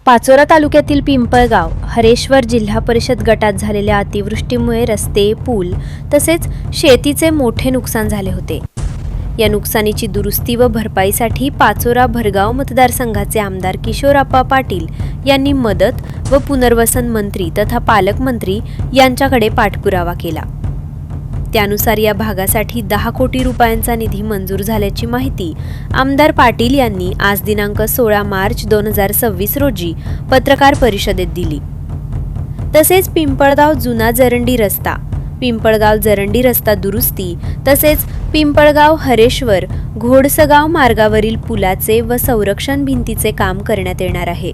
पाचोरा तालुक्यातील पिंपळगाव हरेश्वर जिल्हा परिषद गटात झालेल्या अतिवृष्टीमुळे रस्ते, पूल तसेच शेतीचे मोठे नुकसान झाले होते। या नुकसानीची दुरुस्ती व भरपाईसाठी पाचोरा भरगाव मतदारसंघाचे आमदार किशोरप्पा पाटील यांनी मदत व पुनर्वसन मंत्री तथा पालकमंत्री यांच्याकडे पाठपुरावा केला। त्यानुसार या भागासाठी 10 कोटी रुपयांचा निधी मंजूर झाल्याची माहिती आमदार पाटील यांनी आज दिनांक 16 मार्च 2026 रोजी पत्रकार परिषदेत दिली। तसेच पिंपळगाव जुना जरंडी रस्ता, पिंपळगाव जरंडी रस्ता दुरुस्ती तसेच पिंपळगाव हरेश्वर घोडसगाव मार्गावरील पुलाचे व संरक्षण भिंतीचे काम करण्यात येणार आहे।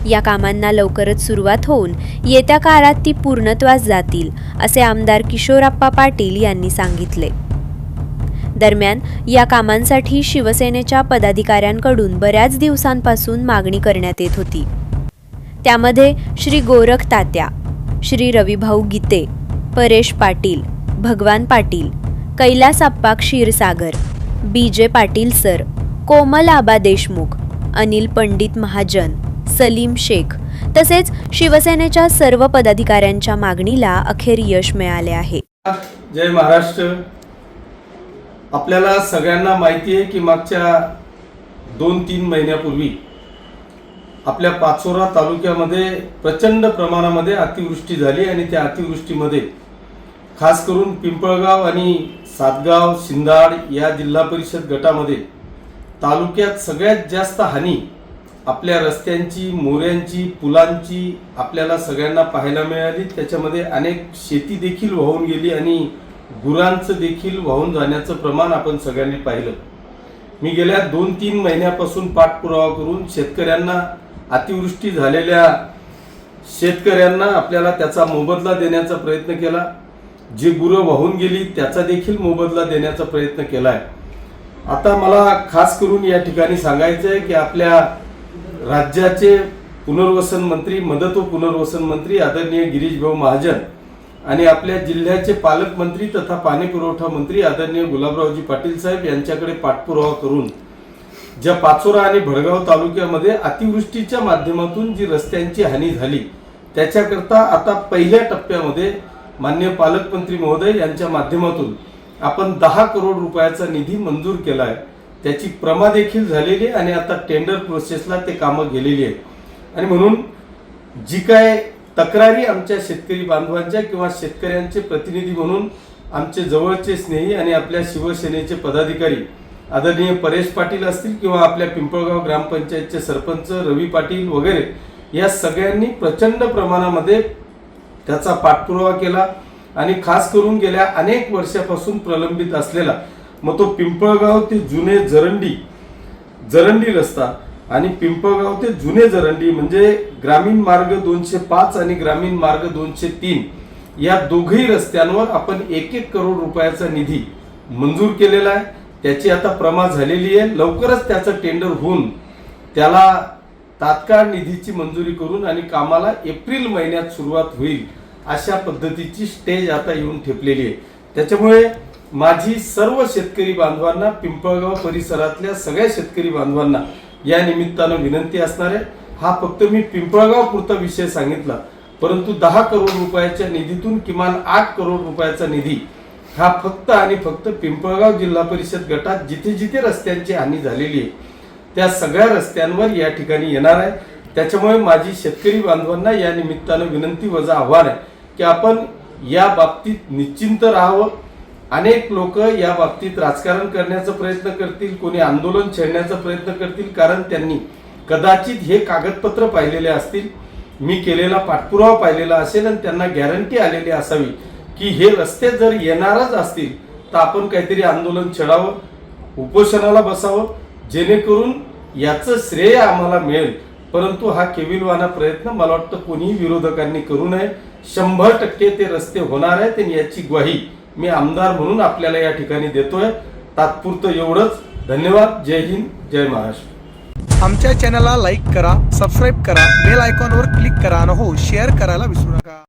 या कामांना लवकरच सुरुवात होऊन येत्या काळात ती पूर्णत्वास जातील असे आमदार किशोरप्पा पाटील यांनी सांगितले। दरम्यान या कामांसाठी शिवसेनेच्या पदाधिकाऱ्यांकडून बऱ्याच दिवसांपासून मागणी करण्यात येत होती। त्यामध्ये श्री गोरख तात्या, श्री रविभाऊ गीते, परेश पाटील, भगवान पाटील, कैलासप्पा क्षीरसागर, बीजे पाटील सर, कोमल आबा देशमुख, अनिल पंडित महाजन, सलीम शेख तसेच शिवसेनेच्या सर्व पदाधिकाऱ्यांच्या मागणीला अखेर यश मिळाले आहे। जय महाराष्ट्र। आपल्याला सगळ्यांना माहिती आहे की मागच्या 2-3 महिन्यापूर्वी आपल्या पाचोरा तालुक्यामध्ये प्रचंड प्रमाणामध्ये अतिवृष्टी झाली आणि त्या अतिवृष्टीमध्ये खास करून पिंपळगाव आणि सातगाव, शिंदाड या जिल्हा परिषद गटामध्ये तालुक्यात सगळ्यात जास्त हानी आपल्या रस्त्यांची, मोऱ्यांची, पुलांची आपल्याला सगळ्यांना पाहायला मिळाली। त्याच्यामध्ये अनेक शेती देखील वाहून गेली आणि गुरांचं देखील वाहून जाण्याचं प्रमाण आपण सगळ्यांनी पाहिलं। मी गेल्या 2-3 महिन्यापासून पाठपुरावा करून शेतकऱ्यांना, अतिवृष्टी झालेल्या शेतकऱ्यांना आपल्याला त्याचा मोबदला देण्याचा प्रयत्न केला। जे गुरं वाहून गेली त्याचा देखील मोबदला देण्याचा प्रयत्न केला आहे। आता मला खास करून या ठिकाणी सांगायचं आहे की आपल्या राज्याचे पुनर्वसन मंत्री, मदत व पुनर्वसन मंत्री आदरणीय गिरीश भाऊ महाजन आणि आपल्या जिल्ह्याचे पालकमंत्री तथा पाणी पुरवठा मंत्री आदरणीय गुलाबरावजी पाटील साहेब यांच्याकडे पाठपुरावा करून ज्या पाचोरा आणि भडगाव तालुक्यामध्ये अतिवृष्टीच्या माध्यमातून जी रस्त्यांची हानी झाली त्याच्याकरता आता पहिल्या टप्प्यामध्ये माननीय पालकमंत्री महोदय यांच्या माध्यमातून आपण 10 करोड रुपयाचा निधी मंजूर केला आहे। त्याची प्रमा देखील झालेली आणि आता टेंडर प्रोसेसला ते कामं गेलेली आहेत। आणि म्हणून जी काय तक्रारी आमच्या शेतकरी बांधवांच्या किंवा शेतकऱ्यांचे प्रतिनिधी म्हणून आमचे जवळचे स्नेही आणि आपल्या शिवसेनेचे पदाधिकारी आदरणीय परेश पाटील असतील किंवा आपल्या पिंपळगाव ग्रामपंचायतचे सरपंच रवी पाटील वगैरे या सगळ्यांनी प्रचंड प्रमाणामध्ये त्याचा पाठपुरावा केला आणि खास करून गेल्या अनेक वर्षापासून प्रलंबित असलेला मग तो पिंपळगाव ते जुने जरंडी रस्ता आणि पिंपळगाव ते जुने जरंडी म्हणजे ग्रामीण मार्ग 205 आणि ग्रामीण मार्ग 203 या दोघही रस्त्यांवर आपण 1-1 करोड रुपयाचा निधी मंजूर केलेला आहे। त्याची आता प्रमा झालेली आहे। लवकरच त्याचं टेंडर होऊन त्याला तात्काळ निधीची मंजुरी करून आणि कामाला एप्रिल महिन्यात सुरुवात होईल अशा पद्धतीची स्टेज आता येऊन ठेपलेली आहे। त्याच्यामुळे माझी सर्व शेतकरी बांधवांना, पिंपळगाव परिसरातल्या सगळ्या शेतकरी बांधवांना या निमित्तानं विनंती असणार आहे। हा फक्त मी पिंपळगाव पुरता विषय सांगितला, परंतु 10 करोड रुपयाच्या निधीतून किमान 8 करोड रुपयाचा निधी हा फक्त आणि फक्त पिंपळगाव जिल्हा परिषद गटात जिथे जिथे रस्त्यांची हानी झालेली आहे त्या सगळ्या रस्त्यांवर या ठिकाणी येणार आहे। त्याच्यामुळे माझी शेतकरी बांधवांना या निमित्तानं विनंती वजा आव्हान आहे की आपण या बाबतीत निश्चिंत राहावं। अनेक लोक या बाबतीत राजकारण करण्याचा प्रयत्न करतील, कोणी आंदोलन छेडण्याचा प्रयत्न करतील, कारण त्यांनी कदाचित हे कागदपत्र पाहिलेले असतील, मी केलेला पाठपुरावा पाहिलेला असेल आणि त्यांना गॅरंटी आलेली असावी की हे रस्ते जर येणारच असतील तर आपण काहीतरी आंदोलन छेडावं, उपोषणाला बसावं, जेणेकरून याचं श्रेय आम्हाला मिळेल। परंतु हा केविलवाना प्रयत्न मला वाटतं कोणीही विरोधकांनी करू नये। 100% ते रस्ते होणार आहेत आणि याची ग्वाही मी आमदार म्हणून आपल्याला या ठिकाणी देतोय। तात्पुरतं एवढंच। धन्यवाद। जय हिंद, जय महाराष्ट्र। आमच्या चॅनलला लाईक करा, सबस्क्राईब करा, बेल आयकॉनवर क्लिक करा आणि हो शेअर करायला विसरू नका।